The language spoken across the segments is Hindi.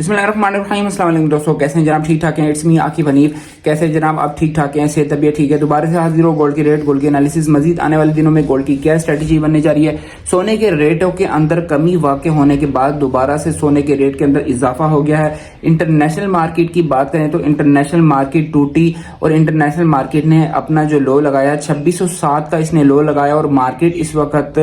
बिस्मिल्लाहिर्रहमानिर्रहीम। अस्सलाम वालेकुम दोस्तों, कैसे हैं जनाब? ठीक ठाक हैं? It's me Aqib Hanif. कैसे हैं जनाब? आप ठीक ठाक हैं? सेहत तबीयत ठीक है? दोबारा से हाजिर हो गोल्ड के रेट, गोल्ड के एनालिसिस। मजीद आने वाले दिनों में गोल्ड की क्या स्ट्रेटजी बनने जा रही है। सोने के रेटों के अंदर कमी वाक़ होने के बाद दोबारा से सोने के रेट के अंदर इजाफा हो गया है। इंटरनेशनल मार्केट की बात करें तो इंटरनेशनल मार्केट टूटी और इंटरनेशनल मार्केट ने अपना जो लो लगाया 2607 का इसने लो लगाया और मार्केट इस वक्त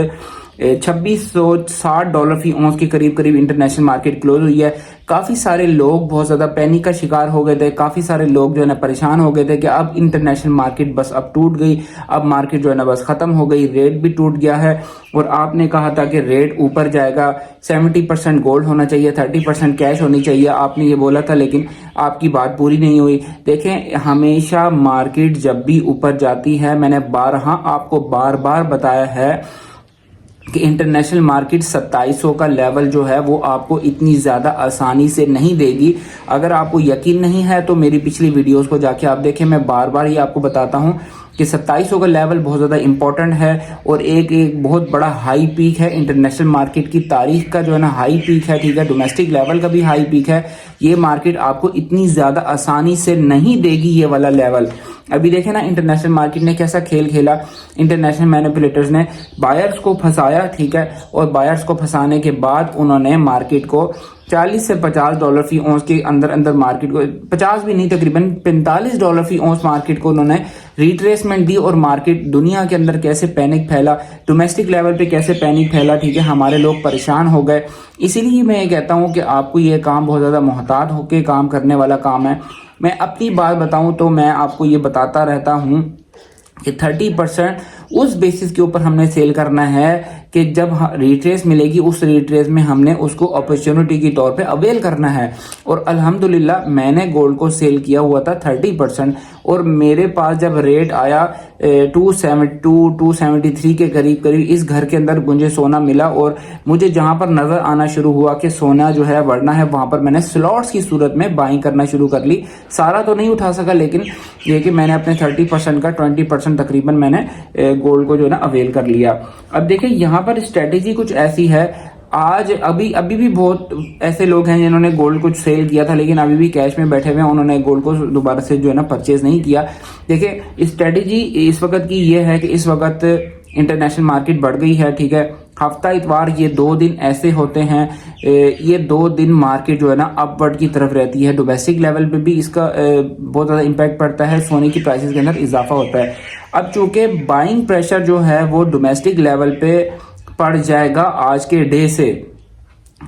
$2660 फी औंस के करीब करीब इंटरनेशनल मार्केट क्लोज हुई है। काफी सारे लोग बहुत ज्यादा पैनिक का शिकार हो गए थे। काफी सारे लोग जो है ना परेशान हो गए थे कि अब इंटरनेशनल मार्केट बस अब टूट गई, अब मार्केट जो है ना बस खत्म हो गई, रेट भी टूट गया है। और आपने कहा था कि रेट ऊपर जाएगा, 70% गोल्ड होना चाहिए, 30% कैश होनी चाहिए, आपने ये बोला था, लेकिन आपकी बात पूरी नहीं हुई। देखें, हमेशा मार्केट जब भी ऊपर जाती है, मैंने आपको बार बार बताया है कि इंटरनेशनल मार्केट 2700 का लेवल जो है वो आपको इतनी ज्यादा आसानी से नहीं देगी। अगर आपको यकीन नहीं है तो मेरी पिछली वीडियोस को जाके आप देखें। मैं बार बार ये आपको बताता हूं कि 2700 का लेवल बहुत ज्यादा इंपॉर्टेंट है और एक बहुत बड़ा हाई पीक है इंटरनेशनल मार्केट की तारीख का, जो है ना हाई पीक है, ठीक है। डोमेस्टिक लेवल का भी हाई पीक है। ये मार्केट आपको इतनी ज्यादा आसानी से नहीं देगी ये वाला लेवल। अभी देखें ना इंटरनेशनल मार्केट ने कैसा खेल खेला। इंटरनेशनल मैनिपुलेटर्स ने बायर्स को फंसाया, ठीक है, और बायर्स को फंसाने के बाद उन्होंने मार्केट को $40 से $50 फी औंस के अंदर अंदर मार्केट को, 50 भी नहीं, तकरीबन $45 फी औंस मार्केट को उन्होंने रिट्रेसमेंट दी। और मार्केट दुनिया के अंदर कैसे पैनिक फैला, डोमेस्टिक लेवल पे कैसे पैनिक फैला, ठीक है, हमारे लोग परेशान हो गए। इसीलिए मैं ये कहता हूँ कि आपको ये काम बहुत ज्यादा मोहतात होकर काम करने वाला काम है। मैं अपनी बात बताऊं तो मैं आपको ये बताता रहता हूं कि 30% उस बेसिस के ऊपर हमने सेल करना है कि जब रिट्रेस मिलेगी उस रिट्रेस में हमने उसको अपॉर्चुनिटी के तौर पे अवेल करना है। और अल्हम्दुलिल्लाह मैंने गोल्ड को सेल किया हुआ था 30%। और मेरे पास जब रेट आया 272 273 के करीब करीब, इस घर के अंदर मुझे सोना मिला और मुझे जहां पर नजर आना शुरू हुआ कि सोना जो है बढ़ना है, वहां पर मैंने स्लॉट्स की सूरत में बाइंग करना शुरू कर ली। सारा तो नहीं उठा सका, लेकिन ये कि मैंने अपने 30% का 20% तकरीबन मैंने गोल्ड को जो है ना अवेल कर लिया। अब देखिए यहाँ पर स्ट्रेटेजी कुछ ऐसी है। आज अभी भी बहुत ऐसे लोग हैं जिन्होंने गोल्ड कुछ सेल किया था लेकिन अभी भी कैश में बैठे हुए हैं, उन्होंने गोल्ड को दोबारा से जो है ना परचेज नहीं किया। देखिए स्ट्रेटेजी इस वक्त की ये है कि इस वक्त इंटरनेशनल मार्केट बढ़ गई है, ठीक है। हफ्ता इतवार ये 2 दिन ऐसे होते हैं, ये 2 दिन मार्केट जो है ना अपवर्ड की तरफ रहती है। डोमेस्टिक लेवल पे भी इसका बहुत ज़्यादा इम्पैक्ट पड़ता है, सोने की प्राइसेस के अंदर इजाफा होता है। अब चूंकि बाइंग प्रेशर जो है वो डोमेस्टिक लेवल पे पड़ जाएगा आज के डे से,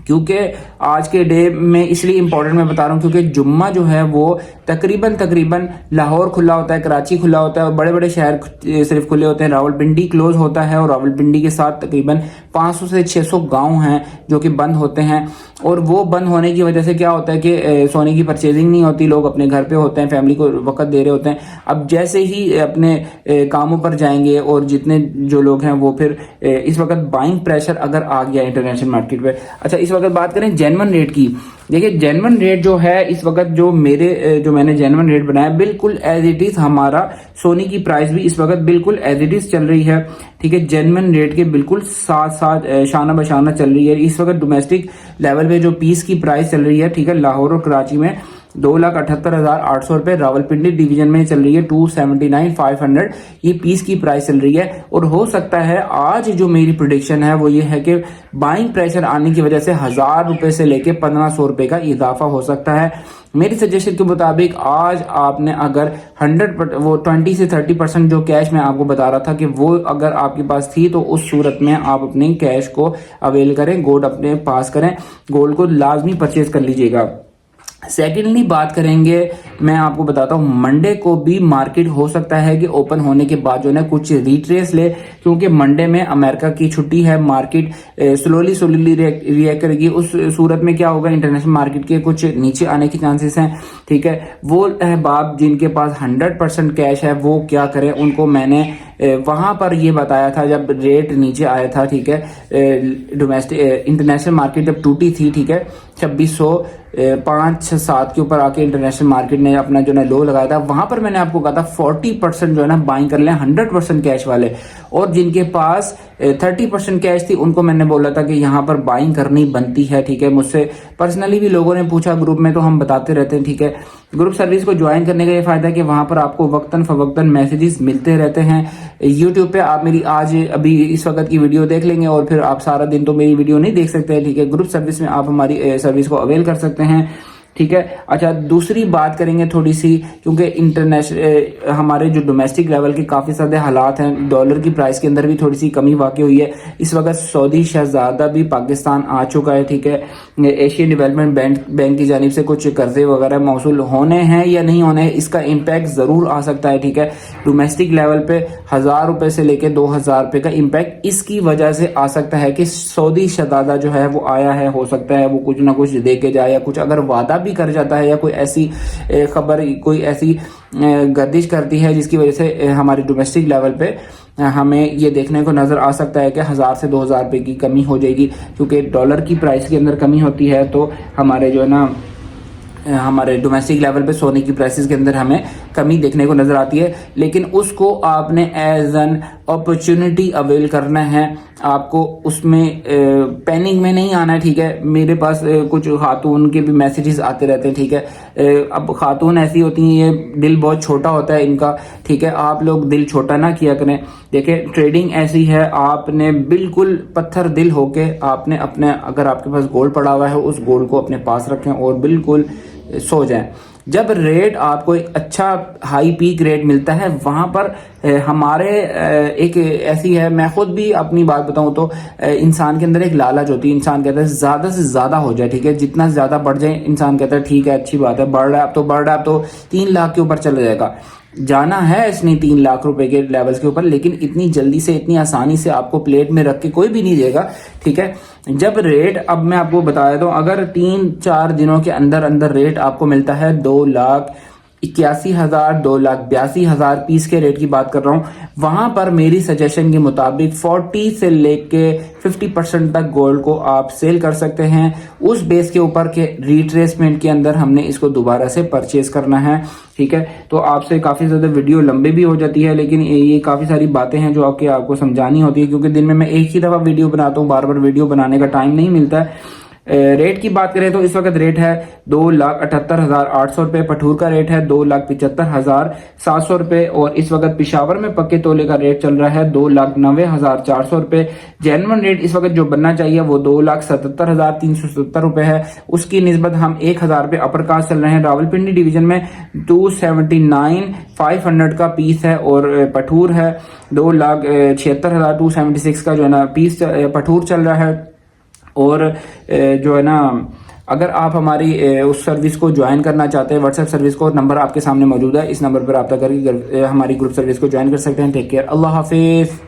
क्योंकि आज के डे में इसलिए इंपॉर्टेंट मैं बता रहा हूँ क्योंकि जुम्मा जो है वो तकरीबन लाहौर खुला होता है, कराची खुला होता है और बड़े बड़े शहर सिर्फ खुले होते हैं। रावलपिंडी क्लोज होता है और रावलपिंडी के साथ तकरीबन 500 से 600 गांव हैं जो कि बंद होते हैं। और वो बंद होने की वजह से क्या होता है कि सोने की परचेजिंग नहीं होती, लोग अपने घर पे होते हैं, फैमिली को वक्त दे रहे होते हैं। अब जैसे ही अपने कामों पर जाएंगे और जितने जो लोग हैं वो फिर इस वक्त बाइंग प्रेशर अगर आ गया इंटरनेशनल मार्केट पे। अच्छा, इस वक्त बात करें जेन्युइन रेट की। देखिए जेन्युइन रेट जो है इस वक्त जो मैंने जेन्युइन रेट बनाया बिल्कुल एज इट इज, हमारा सोने की प्राइस भी इस वक्त बिल्कुल एज इट इज चल रही है, ठीक है। जेन्युइन रेट के बिल्कुल साथ साथ शाना बशाना चल रही है। इस वक्त डोमेस्टिक लेवल पे जो पीस की प्राइस चल रही है, ठीक है, लाहौर और कराची में 2,78,800 रुपए, रावलपिंडी डिवीजन में चल रही है 279,500, ये पीस की प्राइस चल रही है। और हो सकता है आज जो मेरी प्रिडिक्शन है वो ये है कि बाइंग प्रेशर आने की वजह से 1,000 रुपए से लेके 1,500 रुपए का इजाफा हो सकता है। मेरी सजेशन के मुताबिक आज आपने अगर 20 से 30% जो कैश मैं आपको बता रहा था कि वो अगर आपके पास थी तो उस सूरत में आप अपने कैश को अवेल करें, गोल्ड अपने पास करें, गोल्ड को लाजमी परचेज कर लीजिएगा। सेकेंडली बात करेंगे, मैं आपको बताता हूँ मंडे को भी मार्केट हो सकता है कि ओपन होने के बाद जो है कुछ रिट्रेस ले, क्योंकि मंडे में अमेरिका की छुट्टी है, मार्केट स्लोली रिएक्ट करेगी। उस सूरत में क्या होगा, इंटरनेशनल मार्केट के कुछ नीचे आने के चांसेस हैं, ठीक है। वो अहबाब जिनके पास 100% कैश है वो क्या करें, उनको मैंने वहाँ पर ये बताया था जब रेट नीचे आया था, ठीक है, डोमेस्टिक इंटरनेशनल मार्केट जब टूटी थी, ठीक है, 2605-7 के ऊपर आके इंटरनेशनल मार्केट ने अपना जो है लो लगाया था, वहां पर मैंने आपको कहा था 40% जो है ना बाइंग कर लें 100% कैश वाले, और जिनके पास 30% कैश थी उनको मैंने बोला था कि यहाँ पर बाइंग करनी बनती है, ठीक है। मुझसे पर्सनली भी लोगों ने पूछा ग्रुप में, तो हम बताते रहते हैं, ठीक है। ग्रुप सर्विस को ज्वाइन करने का ये फायदा है कि वहां पर आपको वक्तन फवक्तन मैसेजेस मिलते रहते हैं। यूट्यूब पे आप मेरी आज अभी इस वक्त की वीडियो देख लेंगे और फिर आप सारा दिन तो मेरी वीडियो नहीं देख सकते हैं, ठीक है। ग्रुप सर्विस में आप हमारी सर्विस को अवेल कर सकते हैं, ठीक है। अच्छा, दूसरी बात करेंगे थोड़ी सी, क्योंकि इंटरनेशनल हमारे जो डोमेस्टिक लेवल के काफ़ी सारे हालात हैं, डॉलर की प्राइस के अंदर भी थोड़ी सी कमी वाक़ई हुई है। इस वक्त सऊदी शहजादा भी पाकिस्तान आ चुका है, ठीक है। एशियन डेवलपमेंट बैंक की जानिब से कुछ कर्जे वगैरह मौसूल होने हैं या नहीं होने हैं, इसका इम्पैक्ट ज़रूर आ सकता है, ठीक है। डोमेस्टिक लेवल पे 1000 रुपये से लेकर 2000 रुपये का इम्पैक्ट इसकी वजह से आ सकता है कि सऊदी शहजादा जो है वो आया है, हो सकता है वो कुछ ना कुछ दे के जाए, या कुछ अगर वादा भी कर जाता है, या कोई ऐसी खबर, कोई ऐसी गर्दिश करती है जिसकी वजह से हमारे डोमेस्टिक लेवल पे हमें ये देखने को नजर आ सकता है कि 1000 से 2000 रुपये की कमी हो जाएगी, क्योंकि डॉलर की प्राइस के अंदर कमी होती है, तो हमारे जो है ना हमारे डोमेस्टिक लेवल पे सोने की प्राइसेस के अंदर हमें कमी देखने को नजर आती है। लेकिन उसको आपने एज एन अपॉर्चुनिटी अवेल करना है, आपको उसमें पैनिक में नहीं आना है, ठीक है। मेरे पास कुछ खातून के भी मैसेजेस आते रहते हैं, ठीक है। अब खातून ऐसी होती हैं, ये दिल बहुत छोटा होता है इनका, ठीक है। आप लोग दिल छोटा ना किया करें। देखिए, ट्रेडिंग ऐसी है, आपने बिल्कुल पत्थर दिल होके आपने अपने, अगर आपके पास गोल्ड पड़ा हुआ है उस गोल्ड को अपने पास रखें और बिल्कुल सो जाएं। जब रेट आपको एक अच्छा हाई पीक रेट मिलता है, वहां पर हमारे एक ऐसी है, मैं खुद भी अपनी बात बताऊं तो इंसान के अंदर एक लालच होती है, इंसान कहता है ज्यादा से ज्यादा हो जाए, ठीक है। जितना ज्यादा बढ़ जाए इंसान कहता है ठीक है, अच्छी बात है, बढ़ रहा है, अब तो बढ़ रहा है, अब तो 3 लाख के ऊपर चला जाएगा। जाना है इसने 3 लाख रुपए के लेवल्स के ऊपर, लेकिन इतनी जल्दी से, इतनी आसानी से आपको प्लेट में रख के कोई भी नहीं देगा, ठीक है। जब रेट, अब मैं आपको बता देता हूं, अगर 3-4 दिनों के अंदर अंदर रेट आपको मिलता है 2,81,000, 2,82,000 पीस के रेट की बात कर रहा हूं, वहां पर मेरी सजेशन के मुताबिक 40 से लेके 50% तक गोल्ड को आप सेल कर सकते हैं, उस बेस के ऊपर के रिट्रेसमेंट के अंदर हमने इसको दोबारा से परचेज करना है, ठीक है। तो आपसे काफी ज्यादा वीडियो लंबी भी हो जाती है, लेकिन ये काफी सारी बातें हैं जो आपको समझानी होती है, क्योंकि दिन में मैं एक ही दफा वीडियो बनाता हूँ, बार बार वीडियो बनाने का टाइम नहीं मिलता है। रेट की बात करें तो इस वक्त रेट है 2,78,800 रुपए, पठूर का रेट है 2,75,700 रुपए, और इस वक्त पिशावर में पक्के तोले का रेट चल रहा है 2,90,400 रुपए। जेन्युइन रेट इस वक्त जो बनना चाहिए वो 2,77,370 रुपए है, उसकी निस्बत हम 1,000 रुपए अपर कास्ट चल रहे हैं। रावलपिंडी डिवीजन में 279,500 का पीस है, और पठूर है 2,76,276 का जो है ना पीस पठूर चल रहा है। और जो है ना, अगर आप हमारी उस सर्विस को ज्वाइन करना चाहते हैं, व्हाट्सएप सर्विस को, नंबर आपके सामने मौजूद है, इस नंबर पर रब्ता करके हमारी ग्रुप सर्विस को ज्वाइन कर सकते हैं। टेक केयर, अल्लाह हाफिज।